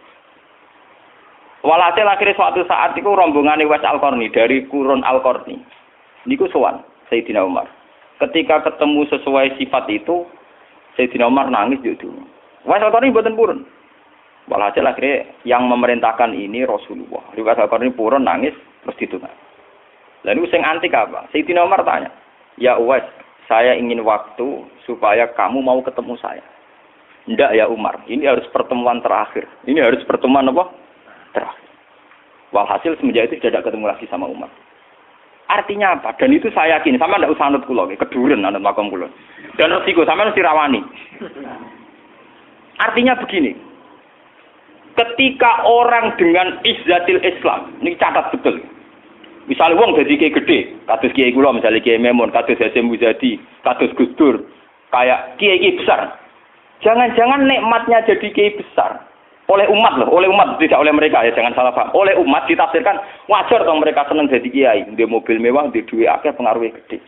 Walhasil akhirnya suatu saat itu rombongan Uwais Al-Qarni dari Qurun Al-Qarni. Niku sowan Sayyidina Umar. Ketika ketemu sesuai sifat itu, Sayyidina Umar nangis itu. Uwais Al-Qarni mboten purun. Walhasil akhirnya yang memerintahkan ini Rasulullah. Uwais Al-Qarni purun nangis terus ditunjuk. Lalu sing antik apa? Sayyidina Umar tanya, "Ya Uwais, saya ingin waktu supaya kamu mau ketemu saya." "Ndak ya Umar, ini harus pertemuan terakhir. Ini harus pertemuan apa? Terakhir." Walhasil semenjak itu tidak ketemu lagi sama Umar. Artinya apa? Dan itu saya yakin, sama ndak usah anut kula, keduren anut makom kula. Dan resiko sama mesti rawani. Artinya begini. Ketika orang dengan izzatil Islam, ini catat betul. Misalnya wong dadi kiai gede, kados kiai kula misalnya Kiai Memun, kados Hasyim Muzadi, kados Gus Dur, kayak kiai besar. Jangan-jangan nikmatnya jadi kiai besar oleh umat loh, oleh umat tidak oleh mereka ya, jangan salah paham. Oleh umat ditafsirkan wajar dong mereka senang jadi kiai, di mobil mewah, di duit akeh pengaruhnya gede.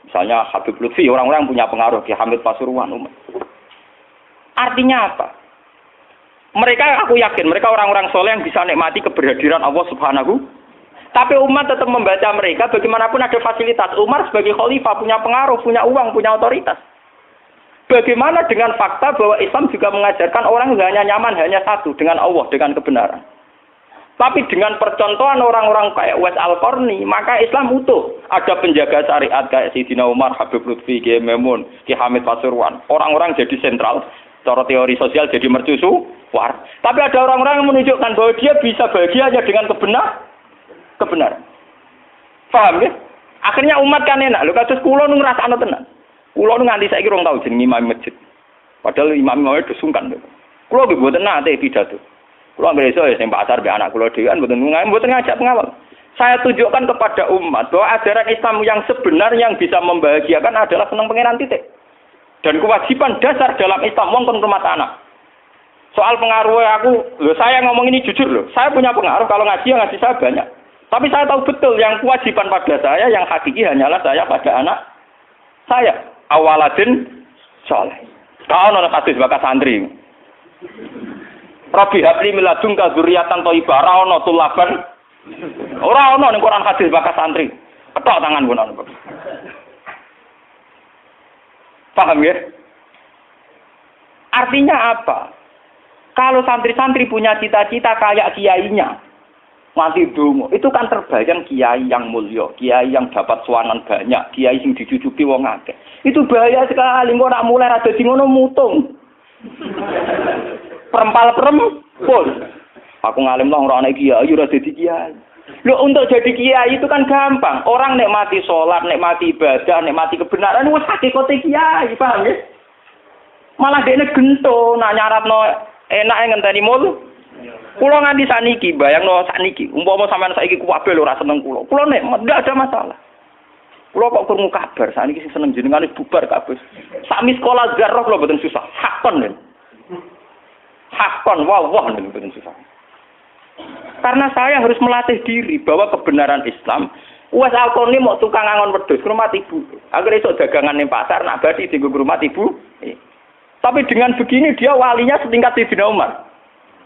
Misalnya Habib Lutfi, orang-orang punya pengaruh, Ki Hamid Pasuruan umat. Artinya apa? Mereka aku yakin mereka orang-orang soleh yang bisa nikmati keberhadiran Allah Subhanahu. Tapi umat tetap membaca mereka bagaimanapun ada fasilitas. Umar sebagai khalifah punya pengaruh, punya uang, punya otoritas. Bagaimana dengan fakta bahwa Islam juga mengajarkan orang hanya nyaman hanya satu, dengan Allah, dengan kebenaran. Tapi dengan percontohan orang-orang kayak Uwais Al-Qarni, maka Islam utuh. Ada penjaga syariat kayak Sayyidina Umar, Habib Lutfi, Kiai Memun, Ki Hamid Pasuruan. Orang-orang jadi sentral, cara teori sosial jadi mercusuar. Tapi ada orang-orang yang menunjukkan bahwa dia bisa bahagia hanya dengan kebenaran. Paham ya? Akhirnya umat kan enak. Lho kados kula nu ngrasakno tenan. Kula nu nganti saiki rong tau jeneng imam masjid. Padahal imam-imam itu sungkan lho. Kula nggih mboten nate pidato. Kula nggih iso ya sing pasar be anak kula dhewean mboten ngajak pengawal. Saya tunjukkan kepada umat bahwa ajaran Islam yang sebenar yang bisa membahagiakan adalah senang pangeran titik. Dan kewajiban dasar dalam Islam wong kon rumah anak. Soal pengaruh aku, lho saya ngomong ini jujur loh. Saya punya pengaruh kalau ngaji ya ngaji saya banyak. Tapi saya tahu betul yang kewajiban pada saya yang hakiki hanyalah saya pada anak saya. Awaladin soleh. Kau nona kasus bakat santri. Rabbi habli miladunka dzurriatan thayyibah ora ana tulaban. Ora ana ning Quran hadis bakat santri. Ketok tangan pun ana. Paham ya? Artinya apa? Kalau santri-santri punya cita-cita kayak kiainya, nganti donga, itu kan terbayang kiai yang mulya, kiai yang dapat suwanan banyak, kiai sing dicucuki wong akeh. Itu bahaya sekali, kok nak mulai rada dadi ngono mutung. Perempal-perempul. Aku ngalim lah ora ana kiai, ora dadi kiai. Loh, untuk jadi kiai itu kan gampang. Orang nikmati sholat, nikmati ibadah, nikmati kebenaran, wis hakikate kiai, paham ya? Malah dekne gento, nak nyaratno enak ngenteni mul. Kula nganti sakniki, bayangno sakniki, umpama sampean saiki kuwabe lho ora seneng kula. Kula nek ndak ada masalah. Kula kok krungu kabar sakniki sing seneng jenengane bubar kabeh. Sami sekolah garok lho mboten susah. Hakon lho. Hakon wah lho mboten susah. Karena saya harus melatih diri bahwa kebenaran Islam, wes alkohol ini mau tukang angon wedhus ke rumah ibu. Agar esok dagangan di pasar nak badi di rumah ibu. Tapi dengan begini dia walinya setingkat Sayyidina Umar.